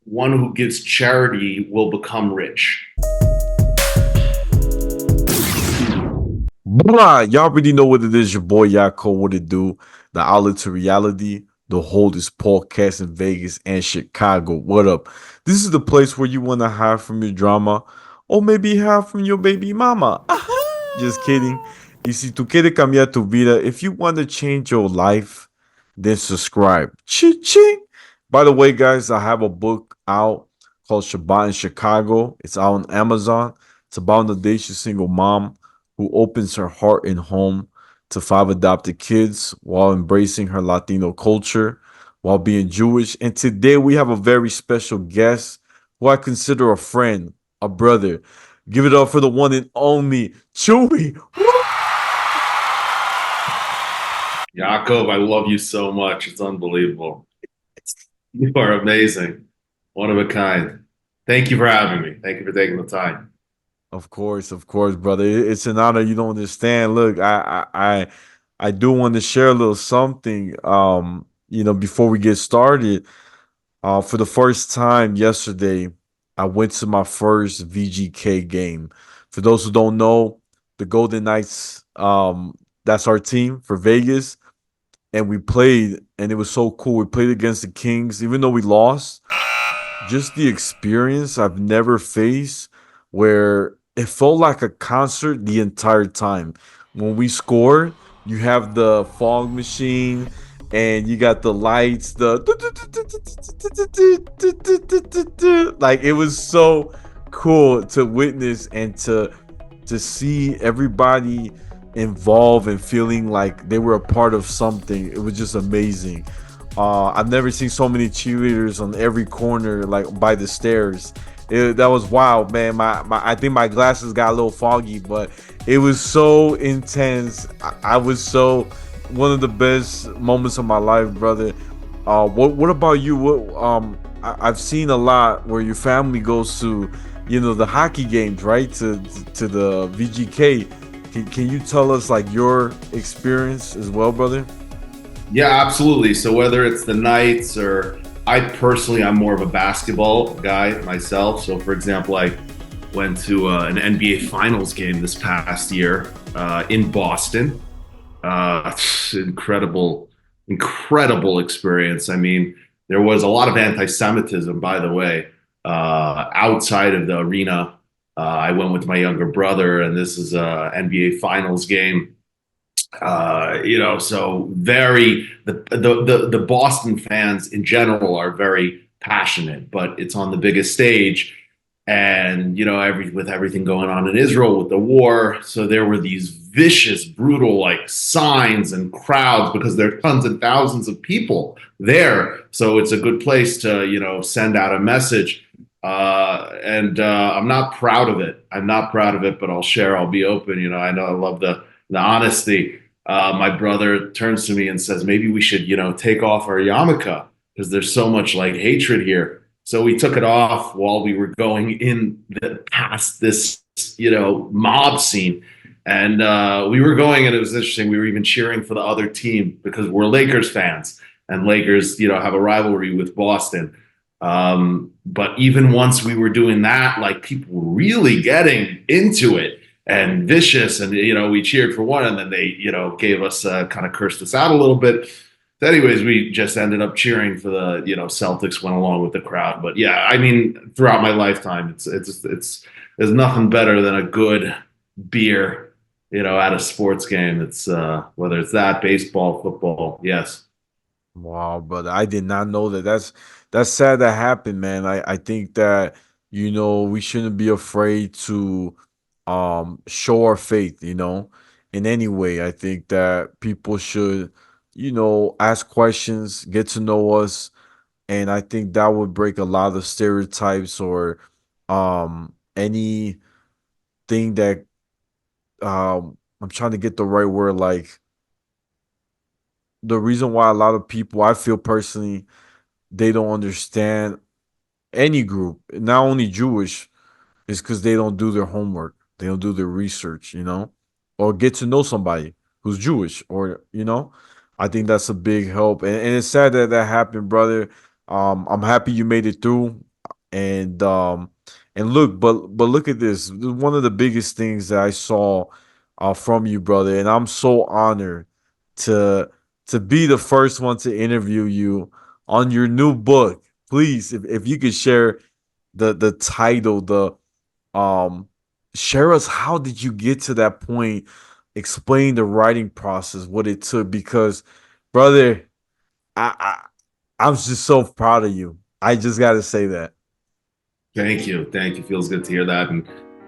one who gives charity will become rich. Blah, y'all already know what it is. Your boy Yaakov, what it do? The outlet to reality, the holdest podcast in Vegas and Chicago. What up? This is the place where you want to hide from your drama, or maybe hide from your baby mama. Just kidding. Y si tú quieres cambiar tu vida, if you want to change your life, then subscribe. Ching. By the way, guys, I have a book out called Shabbat in Chicago. It's out on Amazon. It's about an audacious single mom who opens her heart and home to five adopted kids while embracing her Latino culture, while being Jewish. And today we have a very special guest who I consider a friend, a brother. Give it up for the one and only Chewy. Yaakov, I love you so much. It's unbelievable. You are amazing. One of a kind. Thank you for having me. Thank you for taking the time. Of course, brother. It's an honor. You don't understand. Look, I do want to share a little something. Before we get started, for the first time yesterday, I went to my first VGK game. For those who don't know, the Golden Knights, that's our team for Vegas, and we played, and it was so cool. We played against the Kings, even though we lost. Just the experience I've never faced, where it felt like a concert the entire time. When we scored, you have the fog machine and you got the lights, the like it was so cool to witness and to see everybody involved and feeling like they were a part of something. It was just amazing. I've never seen so many cheerleaders on every corner, like by the stairs. That was wild, man. I think my glasses got a little foggy, but it was so intense. I was so one of the best moments of my life, brother. What about you? I've seen a lot where your family goes to, the hockey games, right? To the VGK. Can you tell us like your experience as well, brother? Yeah, absolutely. So whether it's the Knights or I personally, I'm more of a basketball guy myself. So for example, I went to an NBA Finals game this past year in Boston. Incredible, incredible experience. I mean, there was a lot of anti-Semitism, by the way, outside of the arena. I went with my younger brother, and this is a NBA Finals game. So very the Boston fans in general are very passionate, but it's on the biggest stage, and with everything going on in Israel with the war, so there were these vicious, brutal like signs and crowds because there are tons and thousands of people there. So it's a good place to send out a message. And I'm not proud of it. I'm not proud of it, but I'll share. I'll be open. I know I love the honesty. My brother turns to me and says, maybe we should, take off our yarmulke because there's so much like hatred here. So we took it off while we were going past this, mob scene. And we were going, and it was interesting. We were even cheering for the other team because we're Lakers fans, and Lakers, have a rivalry with Boston. But even once we were doing that, like people were really getting into it and vicious, and we cheered for one, and then they gave us kind of cursed us out a little bit. So anyways, we just ended up cheering for the Celtics, went along with the crowd. But yeah, I mean, throughout my lifetime, it's there's nothing better than a good beer, at a sports game. It's whether it's that baseball, football. Yes. Wow, brother. I did not know that. That's sad that happened, man. I think that, we shouldn't be afraid to show our faith, in any way. I think that people should, ask questions, get to know us, and I think that would break a lot of stereotypes or anything that I'm trying to get the right word, like the reason why a lot of people, I feel personally, they don't understand any group, not only Jewish, is because they don't do their homework. They don't do their research, or get to know somebody who's Jewish, or, I think that's a big help. And it's sad that that happened, brother. I'm happy you made it through. And look, but look at this. One of the biggest things that I saw from you, brother, and I'm so honored to be the first one to interview you on your new book. Please, if you could share the title, the um share us, how did you get to that point? Explain the writing process, what it took, because brother, I I'm just so proud of you. I just got to say that. Thank you. Thank you. Feels good to hear that. And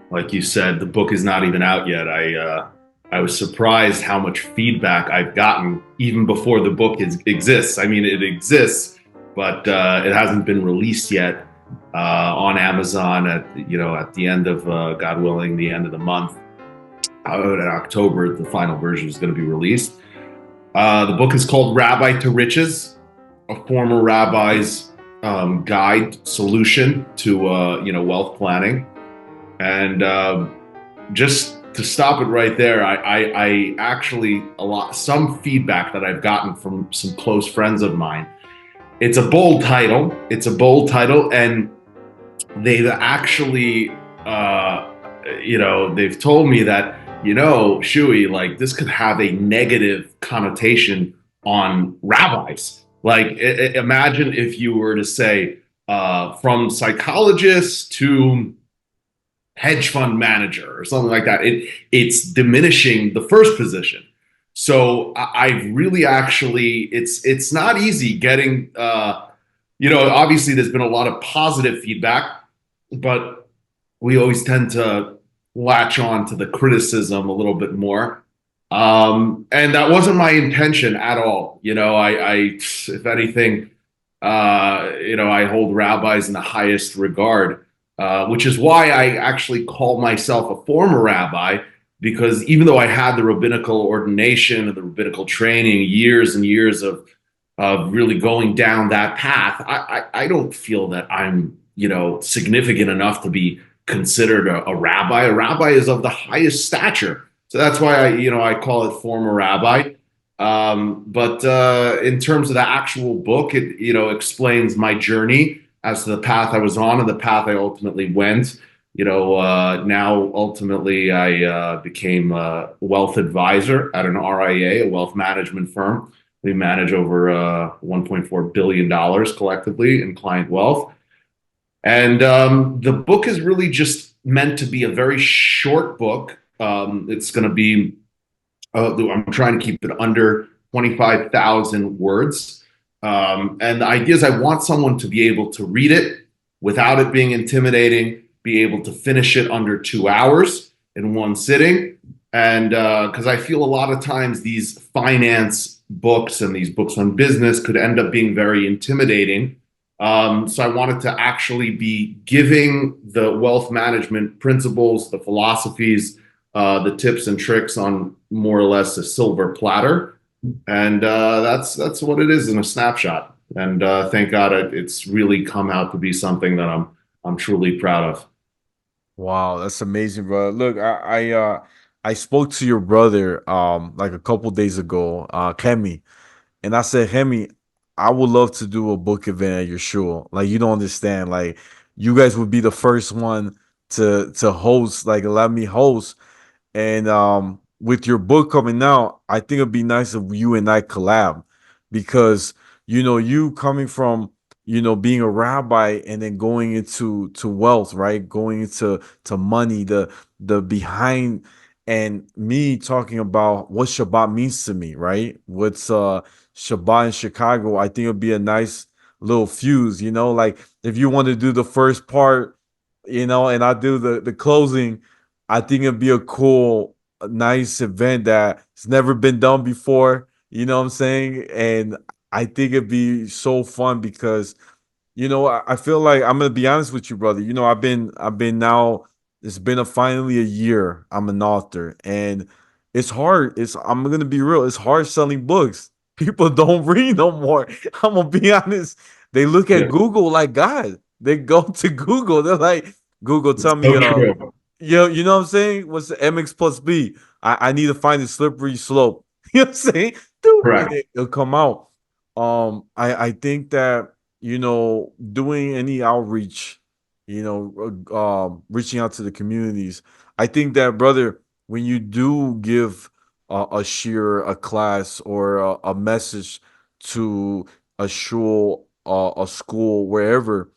like you said, the book is not even out yet. I was surprised how much feedback I've gotten even before the book exists. I mean, it exists, but it hasn't been released yet on Amazon at the end of God willing, the end of the month. In October, the final version is going to be released. The book is called Rabbi to Riches, a former rabbi's guide solution to wealth planning. And just to stop it right there, I actually some feedback that I've gotten from some close friends of mine. It's a bold title. It's a bold title, and they've actually, they've told me that, Shuey, like this could have a negative connotation on rabbis. Like, imagine if you were to say, from psychologist to hedge fund manager or something like that. It's diminishing the first position. So I've really actually, it's not easy getting, obviously there's been a lot of positive feedback, but we always tend to latch on to the criticism a little bit more. And that wasn't my intention at all. If anything, I hold rabbis in the highest regard, which is why I actually call myself a former rabbi, because even though I had the rabbinical ordination and the rabbinical training, years and years of really going down that path, I don't feel that I'm, significant enough to be considered a rabbi. A rabbi is of the highest stature. So that's why I call it former rabbi. But in terms of the actual book, it explains my journey as to the path I was on and the path I ultimately went. Now ultimately I became a wealth advisor at an RIA, a wealth management firm. We manage over $1.4 billion collectively in client wealth. And the book is really just meant to be a very short book. It's going to be I'm trying to keep it under 25,000 words. And the idea is I want someone to be able to read it without it being intimidating, be able to finish it under 2 hours in one sitting. And because I feel a lot of times these finance books and these books on business could end up being very intimidating. So I wanted to actually be giving the wealth management principles, the philosophies, the tips and tricks on more or less a silver platter, and that's what it is in a snapshot. And thank God it's really come out to be something that I'm truly proud of. Wow, that's amazing, bro. Look, I spoke to your brother like a couple days ago, Kemi, and I said, Hemi, I would love to do a book event at your show. Like, you don't understand. Like, you guys would be the first one to host, like let me host. And with your book coming out, I think it'd be nice if you and I collab, because you coming from being a rabbi and then going into wealth, right? Going into money, the behind, and me talking about what Shabbat means to me, right? What's Shabbat in Chicago? I think it'd be a nice little fuse, like if you want to do the first part, and I do the closing. I think it'd be a cool, a nice event that's never been done before. You know what I'm saying? And I think it'd be so fun because, I feel like I'm gonna be honest with you, brother. I've been now. It's been finally a year. I'm an author, and it's hard. I'm gonna be real. It's hard selling books. People don't read no more. I'm gonna be honest. They look at Yeah, Google like God. They go to Google. They're like, Google, it's tell me, so true. you know what I'm saying? What's the MX plus B? I need to find a slippery slope. You know what I'm saying? Dude, and Correct. it'll come out. I think that, doing any outreach, reaching out to the communities. I think that, brother, when you do give a shir, a class, or a message to a shul, a school, wherever,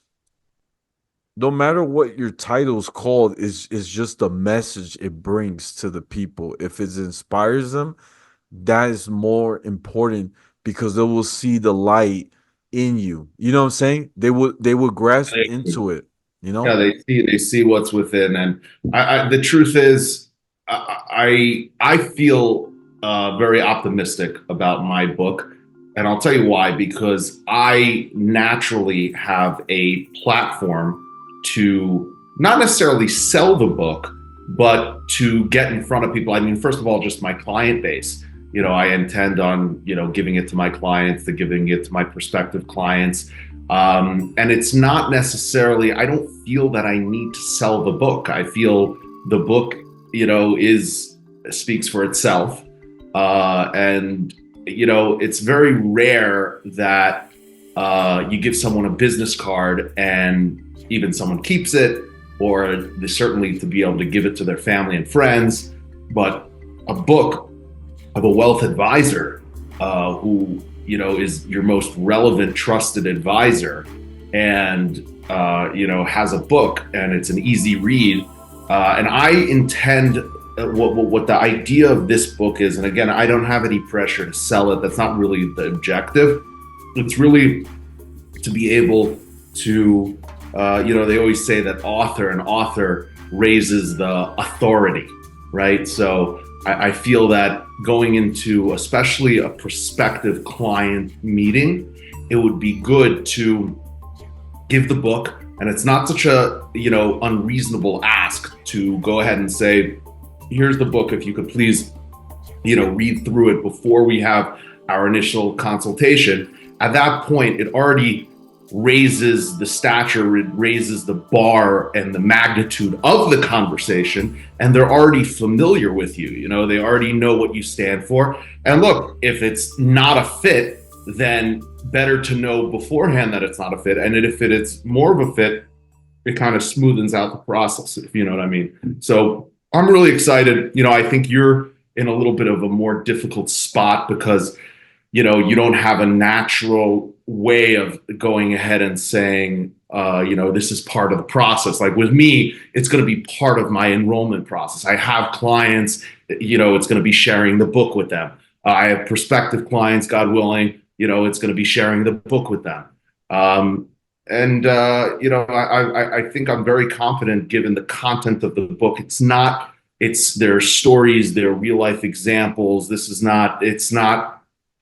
no matter what your title's called, is just the message it brings to the people. If it inspires them, that is more important because they will see the light in you. You know what I'm saying? They will grasp into it, you Yeah, know? they see what's within, and the truth is, I feel very optimistic about my book, and I'll tell you why. Because I naturally have a platform to not necessarily sell the book, but to get in front of people. I mean, first of all, just my client base. I intend on giving it to my clients, to giving it to my prospective clients. And it's not necessarily, I don't feel that I need to sell the book. I feel the book, is speaks for itself. And, it's very rare that you give someone a business card and even someone keeps it, or they certainly to be able to give it to their family and friends. But a book of a wealth advisor who is your most relevant trusted advisor, and has a book and it's an easy read, and I intend what the idea of this book is. And again, I don't have any pressure to sell it. That's not really the objective. It's really to be able to they always say that an author raises the authority, right? So I feel that going into especially a prospective client meeting, it would be good to give the book. And it's not such a unreasonable ask to go ahead and say, here's the book, if you could please read through it before we have our initial consultation. At that point, it already raises the stature, it raises the bar and the magnitude of the conversation, and they're already familiar with you. They already know what you stand for. And look, if it's not a fit, then better to know beforehand that it's not a fit. And if it's more of a fit, it kind of smoothens out the process, if you know what I mean. So I'm really excited. I think you're in a little bit of a more difficult spot because you don't have a natural way of going ahead and saying, this is part of the process. Like with me, it's going to be part of my enrollment process. I have clients, it's going to be sharing the book with them. I have prospective clients, God willing, it's going to be sharing the book with them. And I think I'm very confident given the content of the book. It's their stories, their real life examples.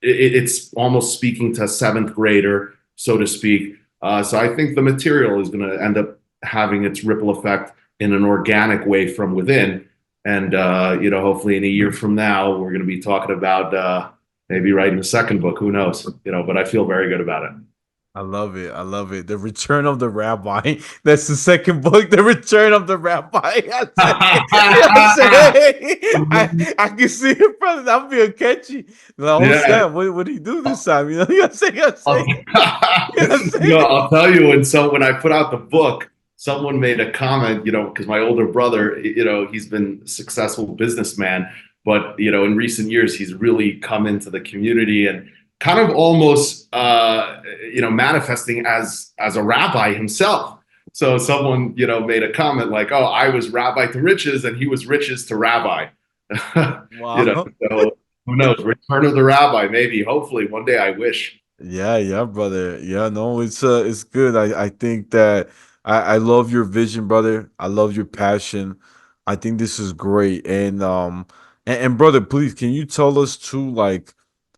It's almost speaking to a seventh grader, so to speak. So I think the material is going to end up having its ripple effect in an organic way from within. And, hopefully in a year from now, we're going to be talking about maybe writing a second book. Who knows? But I feel very good about it. I love it. I love it. The Return of the Rabbi. That's the second book. The Return of the Rabbi. I say, I say, I can see it, brother. That'll be a catchy. Like, oh Yeah. snap! What did he do this time? You know, you gotta say, you gotta I'll, say, you gotta say. I'll tell you when I put out the book, someone made a comment, because my older brother, he's been a successful businessman, but in recent years he's really come into the community and kind of almost manifesting as a rabbi himself. So someone made a comment like, "Oh, I was rabbi to riches, and he was riches to rabbi." Wow. So who knows? Return of the rabbi, maybe, hopefully, one day. I wish. Yeah, yeah, brother. Yeah, no, it's good. I think that I love your vision, brother. I love your passion. I think this is great. And brother, please, can you tell us too, like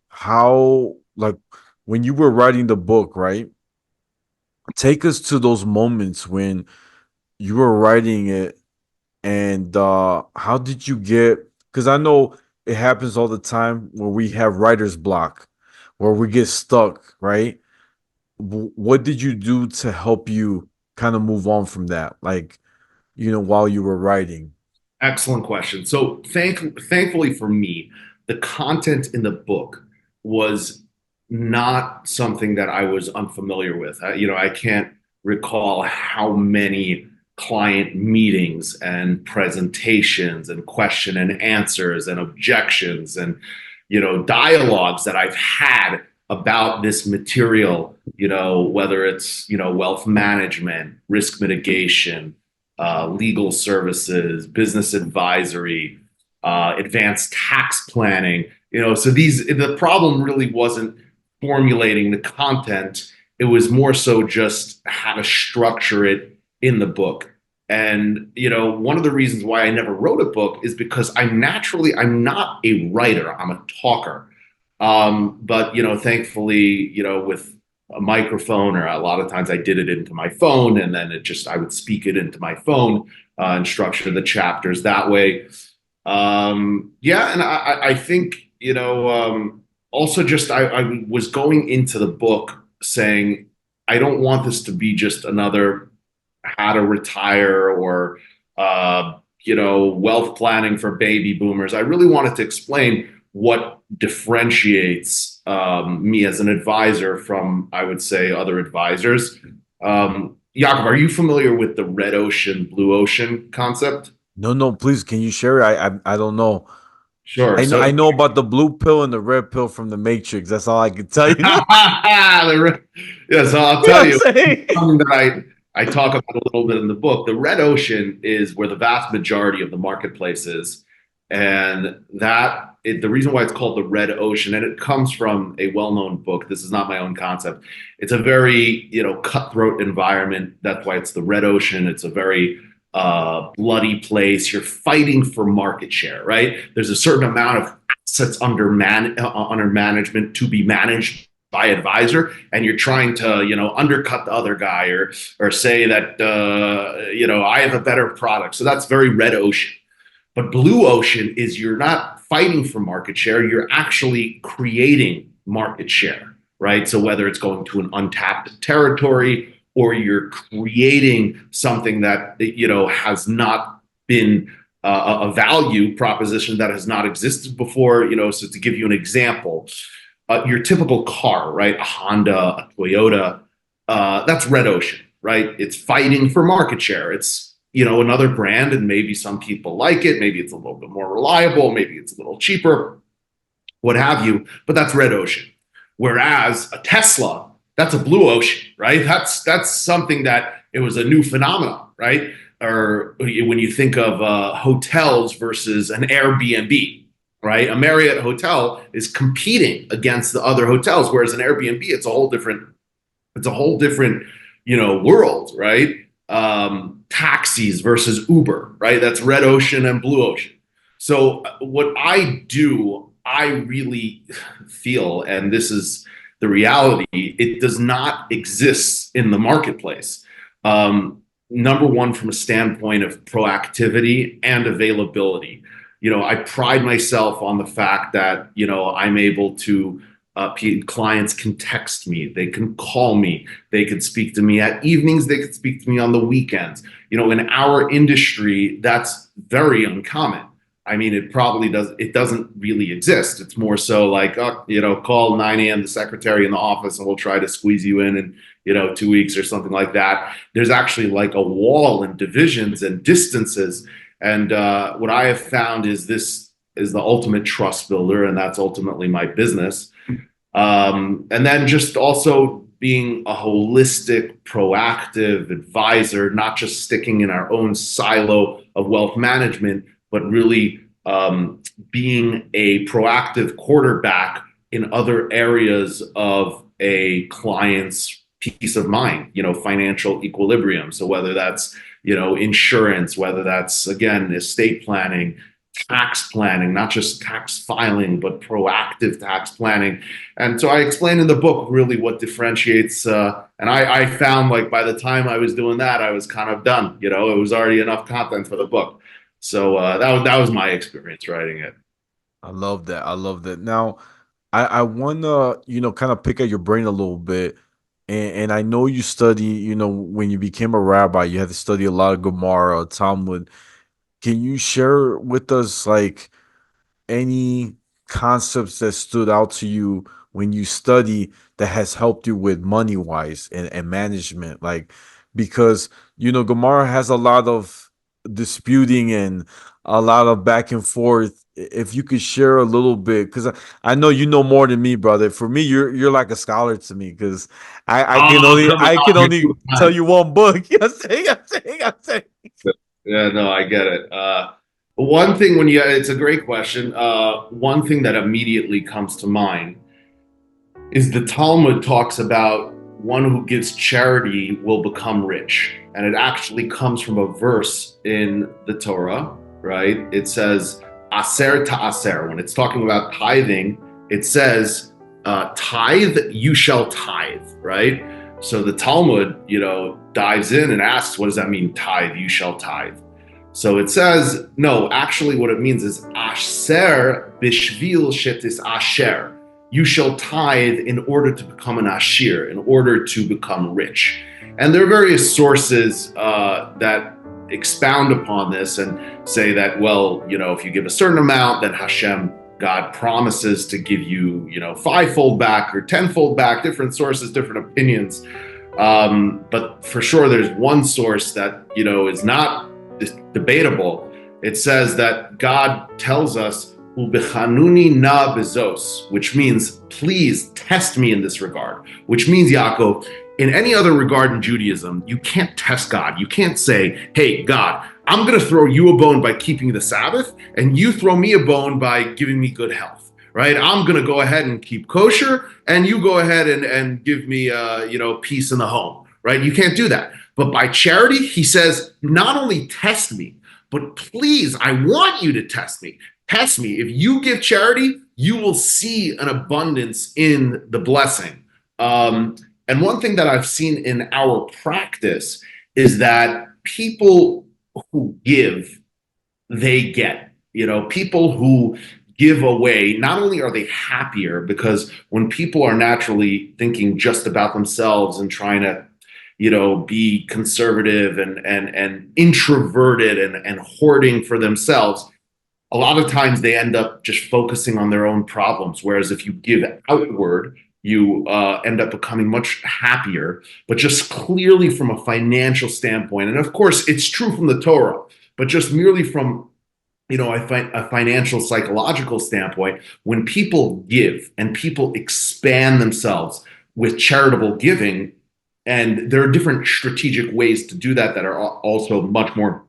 how, like, when you were writing the book, right? Take us to those moments when you were writing it, and how did you get, because I know it happens all the time where we have writer's block, where we get stuck, right? What did you do to help you kind of move on from that, like, while you were writing? Excellent question. So thankfully for me, the content in the book was not something that I was unfamiliar with. I can't recall how many client meetings and presentations and question and answers and objections and dialogues that I've had about this material, whether it's wealth management, risk mitigation, legal services, business advisory, advanced tax planning. So the problem really wasn't formulating the content. It was more so just how to structure it in the book. And one of the reasons why I never wrote a book is because I'm not a writer. I'm a talker. But thankfully, with a microphone, or a lot of times I did it into my phone, and then I would speak it into my phone and structure the chapters that way. Yeah, and I think also just I was going into the book saying I don't want this to be just another how to retire or wealth planning for baby boomers. I really wanted to explain what differentiates me as an advisor from, I would say, other advisors. Yaakov, are you familiar with the red ocean, blue ocean concept? No, no, please, can you share it? I don't know. Sure. I So know about the blue pill and the red pill from the Matrix. That's all I can tell you. yeah, so I'll You know tell what I'm you saying? something that I talk about a little bit in the book. The red ocean is where the vast majority of the marketplace is, and the reason why it's called the red ocean, and it comes from a well-known book. This is not my own concept. It's a very cutthroat environment. That's why it's the red ocean. It's a very bloody place. You're fighting for market share, right? There's a certain amount of assets under management to be managed by advisor, and you're trying to undercut the other guy or say that I have a better product. So that's very red ocean. But blue ocean is you're not fighting for market share, you're actually creating market share, right? So whether it's going to an untapped territory or you're creating something that has not been a value proposition that has not existed before. So to give you an example, your typical car, right? A Honda, a Toyota, that's red ocean, right? It's fighting for market share. It's another brand, and maybe some people like it. Maybe it's a little bit more reliable. Maybe it's a little cheaper, what have you. But that's red ocean. Whereas a Tesla, that's a blue ocean, right? That's something that it was a new phenomenon, right? Or when you think of hotels versus an Airbnb, right? A Marriott hotel is competing against the other hotels, whereas an Airbnb, it's a whole different, world, right? Taxis versus Uber, right? That's red ocean and blue ocean. So what I do, I really feel, and this is the reality, it does not exist in the marketplace. Number one, from a standpoint of proactivity and availability. I pride myself on the fact that, I'm able to, clients can text me, they can call me, they can speak to me at evenings, they can speak to me on the weekends. In our industry, that's very uncommon. I mean, it doesn't really exist. It's more so like, call 9 a.m. the secretary in the office and we'll try to squeeze you in 2 weeks or something like that. There's actually like a wall and divisions and distances. And what I have found is this is the ultimate trust builder, and that's ultimately my business. And then just also being a holistic, proactive advisor, not just sticking in our own silo of wealth management, but really being a proactive quarterback in other areas of a client's peace of mind, financial equilibrium. So whether that's, insurance, whether that's, again, estate planning, tax planning, not just tax filing, but proactive tax planning. And so I explain in the book really what differentiates. And I found like by the time I was doing that, I was kind of done. It was already enough content for the book. So that was my experience writing it. I love that. I love that. Now, I wanna, kind of pick at your brain a little bit. And I know you study, when you became a rabbi, you had to study a lot of Gemara, Talmud. Can you share with us like any concepts that stood out to you when you study that has helped you with money wise and management? Like, because Gemara has a lot of disputing and a lot of back and forth. If you could share a little bit, because I know you know more than me, brother. For me, you're like a scholar to me, because I can Oh, only come I can on. only tell you one book. You know what I'm saying? I'm saying. Yeah, no, I get it. One thing it's a great question. One thing that immediately comes to mind is the Talmud talks about one who gives charity will become rich. And it actually comes from a verse in the Torah, right? It says, Aser ta'aser. When it's talking about tithing, it says, tithe, you shall tithe, right? So the Talmud, dives in and asks, what does that mean? Tithe, you shall tithe. So it says, no, actually what it means is asher bishvil shetis asher. You shall tithe in order to become an ashir, in order to become rich. And there are various sources that expound upon this and say that, well, if you give a certain amount, then Hashem, God promises to give you, fivefold back or tenfold back, different sources, different opinions. But for sure, there's one source that, is not debatable. It says that God tells us, Ubechanuni na bezos, which means, please test me in this regard, which means, Yaakov, in any other regard in Judaism, you can't test God. You can't say, hey, God, I'm going to throw you a bone by keeping the Sabbath, and you throw me a bone by giving me good health, right? I'm going to go ahead and keep kosher, and you go ahead and give me, peace in the home, right? You can't do that. But by charity, he says, not only test me, but please, I want you to test me. Test me. If you give charity, you will see an abundance in the blessing. And one thing that I've seen in our practice is that people who give, they get. People who give away, not only are they happier, because when people are naturally thinking just about themselves and trying to be conservative and introverted and hoarding for themselves, a lot of times they end up just focusing on their own problems. Whereas if you give outward, you end up becoming much happier, but just clearly from a financial standpoint. And of course, it's true from the Torah, but just merely from a financial psychological standpoint, when people give and people expand themselves with charitable giving, and there are different strategic ways to do that are also much more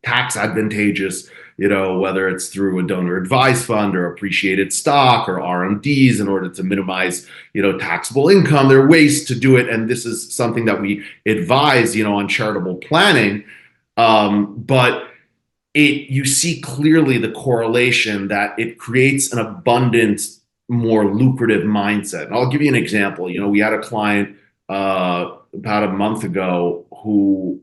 tax advantageous, whether it's through a donor advised fund or appreciated stock or RMDs in order to minimize, taxable income. There are ways to do it. And this is something that we advise, on charitable planning. But you see clearly the correlation that it creates an abundant, more lucrative mindset. And I'll give you an example. We had a client about a month ago who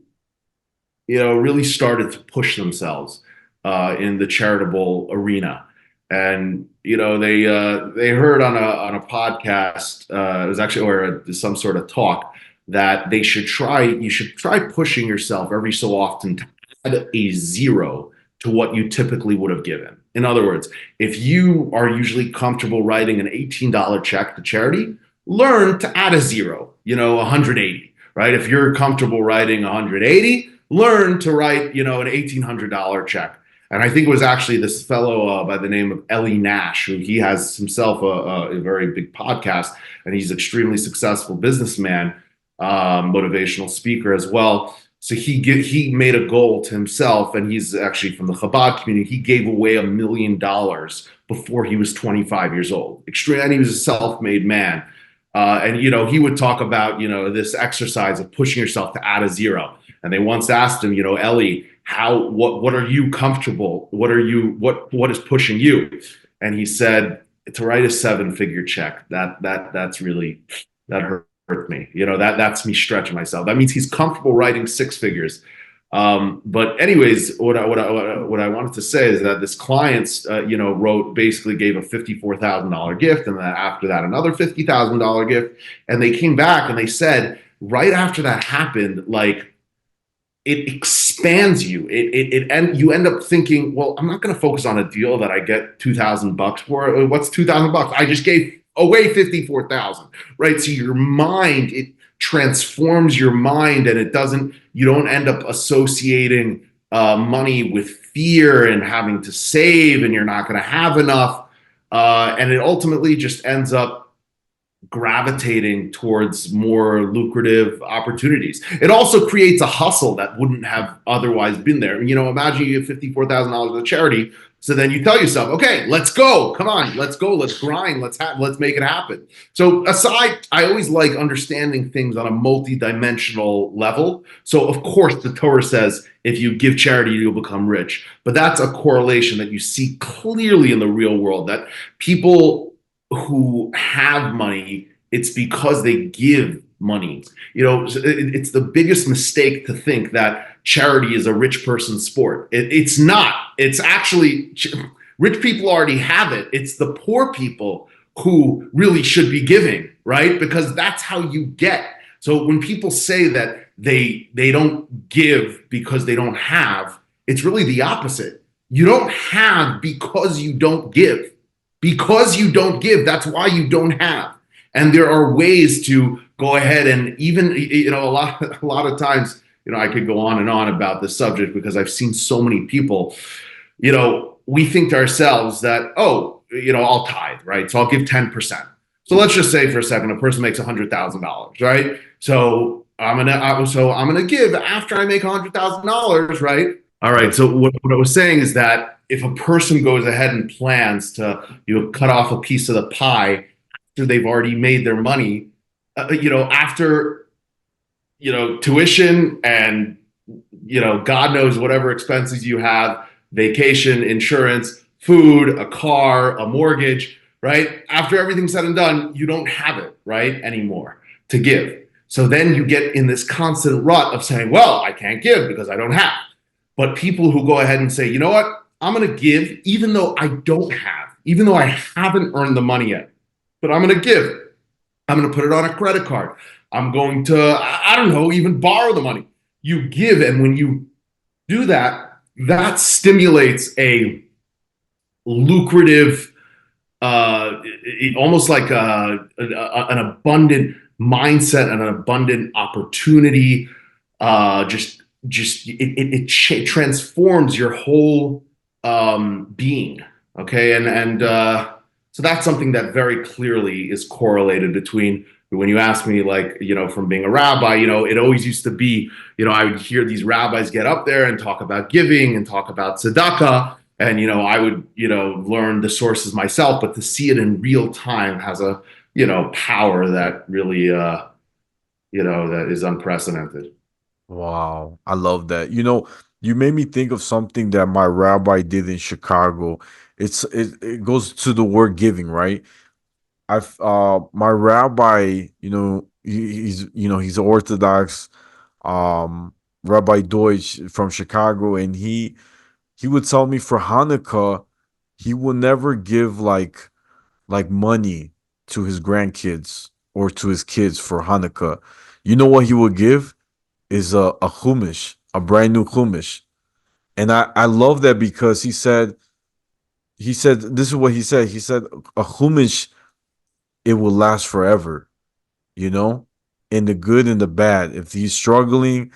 really started to push themselves in the charitable arena. And they heard on a podcast, it was actually or some sort of talk, that you should try pushing yourself every so often to add a zero to what you typically would have given. In other words, if you are usually comfortable writing an $18 check to charity, learn to add a zero, 180, right? If you're comfortable writing 180, learn to write, an $1,800 check. And I think it was actually this fellow by the name of Ellie Nash, who he has himself a very big podcast, and he's an extremely successful businessman, motivational speaker as well. So he made a goal to himself, and he's actually from the Chabad community. He gave away $1 million before he was 25 years old. And he was a self-made man. And he would talk about this exercise of pushing yourself to add a zero. And they once asked him, Ellie, what are you comfortable? What is pushing you? And he said, to write a 7-figure check. That's really, that hurt me. That's me stretching myself. That means he's comfortable writing 6 figures. But anyways, what I wanted to say is that this client, basically gave a $54,000 gift, and then after that another $50,000 gift, and they came back and they said right after that happened, like, it expands you. And you end up thinking, well, I'm not going to focus on a deal that I get $2,000 for. What's $2,000? I just gave away 54,000, right? So your mind, transforms your mind, and you don't end up associating money with fear and having to save, and you're not going to have enough. And it ultimately just ends up gravitating towards more lucrative opportunities. It also creates a hustle that wouldn't have otherwise been there. Imagine you get $54,000 of charity. So then you tell yourself, okay, let's go. Come on, let's go. Let's grind. Let's make it happen. So I always like understanding things on a multi-dimensional level. So of course the Torah says, if you give charity, you'll become rich. But that's a correlation that you see clearly in the real world, that people who have money, it's because they give money. It's the biggest mistake to think that charity is a rich person's sport. It's not. It's actually, rich people already have it. It's the poor people who really should be giving, right? Because that's how you get. So when people say that they don't give because they don't have, it's really the opposite. You don't have because you don't give. Because you don't give, that's why you don't have. And there are ways to go ahead and even, a lot of times, I could go on and on about this subject because I've seen so many people, we think to ourselves that, I'll tithe, right? So I'll give 10%. So let's just say for a second, a person makes $100,000, right? So I'm gonna give after I make $100,000, right? All right. So what I was saying is that if a person goes ahead and plans to cut off a piece of the pie after they've already made their money, after tuition and God knows whatever expenses you have, vacation, insurance, food, a car, a mortgage, right? After everything's said and done, you don't have it, right, anymore to give. So then you get in this constant rut of saying, well, I can't give because I don't have. But people who go ahead and say, you know what, I'm going to give even though I don't have, even though I haven't earned the money yet, but I'm going to give. I'm going to put it on a credit card. I'm going to, I don't know, even borrow the money. You give, and when you do that, that stimulates a lucrative, almost like an abundant mindset and an abundant opportunity. It transforms your whole being. Okay, and so that's something that very clearly is correlated between. When you ask me, like, from being a rabbi, it always used to be, I would hear these rabbis get up there and talk about giving and talk about tzedakah, and I would learn the sources myself, but to see it in real time has a power that really that is unprecedented. Wow, I love that. You made me think of something that my rabbi did in Chicago. It goes to the word giving, right? I've my rabbi, he's Orthodox, Rabbi Deutsch from Chicago, and he would tell me for Hanukkah, he will never give like money to his grandkids or to his kids for Hanukkah. You know what he would give? Is a chumash, a brand new chumash. And I love that because he said this is what he said. He said a chumash, it will last forever, you know, in the good and the bad. If he's struggling,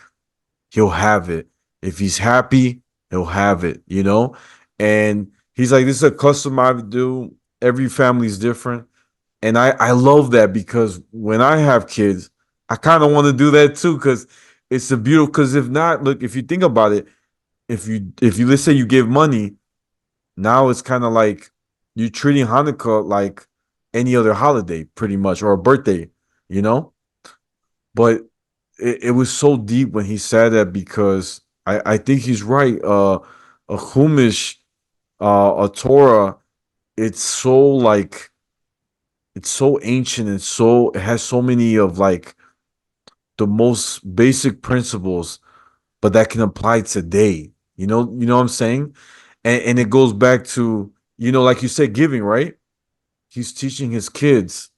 he'll have it. If he's happy, he'll have it. And he's like, this is a custom I do. Every family's different. And I love that because when I have kids, I kind of want to do that too, because it's a beautiful, because if not, look, if you think about it, if you let's say you give money, now it's kind of like you're treating Hanukkah like any other holiday, pretty much, or a birthday, you know? But it was so deep when he said that because I think he's right. A Chumash, a Torah, it's so like it's so ancient and it has so many of like the most basic principles, but that can apply today. You know what I'm saying? And it goes back to, like you said, giving, right? He's teaching his kids,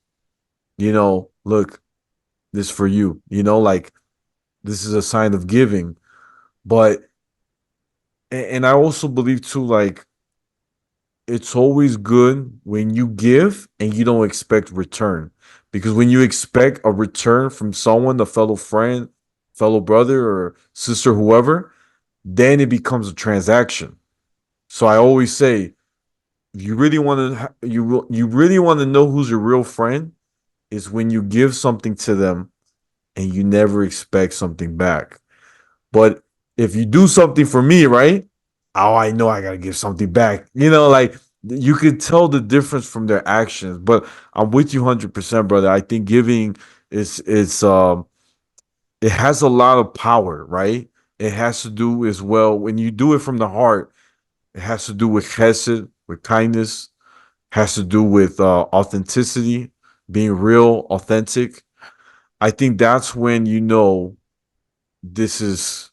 look, this for you, like this is a sign of giving. But and I also believe too, like it's always good when you give and you don't expect return. Because when you expect a return from someone, a fellow friend, fellow brother or sister, whoever, then it becomes a transaction. So I always say, if you really want to, you really want to know who's your real friend, is when you give something to them and you never expect something back. But if you do something for me, right? Oh, I know I gotta give something back. Like you could tell the difference from their actions. But I'm with you 100%, brother. I think giving is it has a lot of power, right? It has to do as well when you do it from the heart. It has to do with chesed, with kindness. Has to do with authenticity, being real, authentic. I think that's when you know this is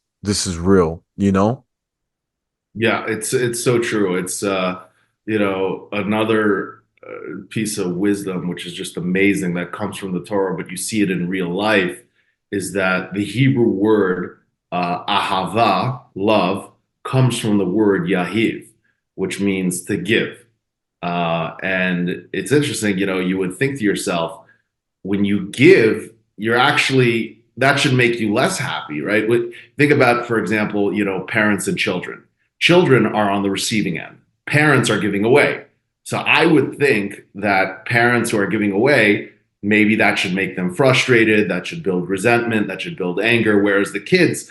real. Yeah, it's so true. It's another piece of wisdom which is just amazing that comes from the Torah, but you see it in real life is that the Hebrew word ahava, love, comes from the word yahiv, which means to give. And it's interesting, you would think to yourself, when you give, you're actually that should make you less happy, right? Think about, for example, parents and children. Children are on the receiving end. Parents are giving away. So I would think that parents who are giving away, maybe that should make them frustrated, that should build resentment, that should build anger. Whereas the kids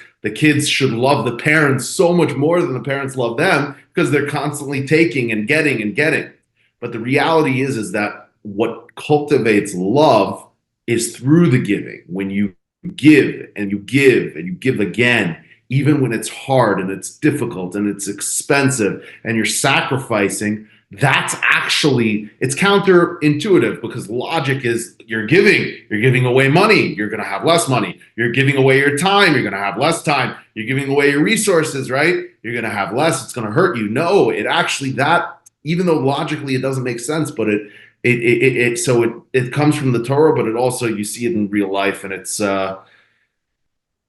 should love the parents so much more than the parents love them because they're constantly taking and getting and getting. But the reality is that what cultivates love is through the giving. When you give and you give and you give again, even when it's hard and it's difficult and it's expensive and you're sacrificing, that's actually it's counterintuitive because logic is you're giving away money, you're going to have less money. You're giving away your time, you're going to have less time. You're giving away your resources, right? You're going to have less, it's going to hurt you. No, it actually that even though logically it doesn't make sense, but it comes from the Torah, but it also you see it in real life, and it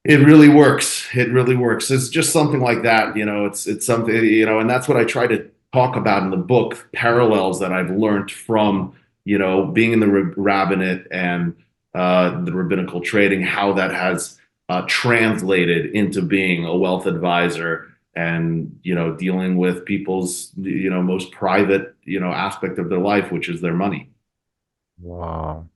really works. It really works. It's just something like that, It's something, and that's what I try to talk about in the book. Parallels that I've learned from being in the rabbinate and the rabbinical trading, how that has translated into being a wealth advisor and dealing with people's most private aspect of their life, which is their money. Wow.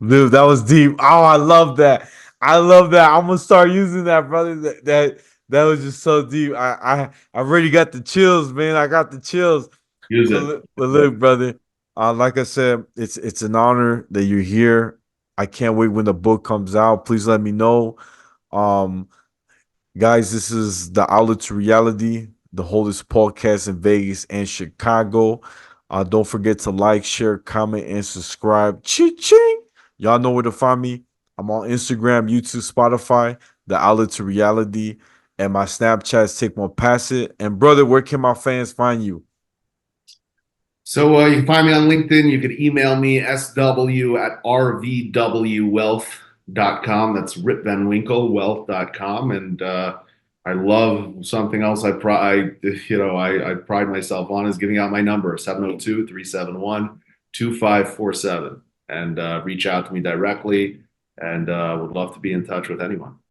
Dude, that was deep. Oh, I love that. I love that. I'm gonna start using that, brother. That was just so deep. I already got the chills, man. I got the chills. Use But it. look, brother. Like I said, it's an honor that you're here. I can't wait when the book comes out. Please let me know. Um, Guys, this is the Outlet to Reality, the oldest podcast in Vegas and Chicago. Don't forget to like, share, comment, and subscribe. Ching! Y'all know where to find me. I'm on Instagram, YouTube, Spotify, the Outlet to Reality, and my Snapchat's Take One Pass It. And brother, where can my fans find you? So you can find me on LinkedIn. You can email me sw@rvwwealth.com. That's Rip Van Winkle wealth.com. And I love something else I pride myself on is giving out my number, 702-371-2547. And reach out to me directly and would love to be in touch with anyone.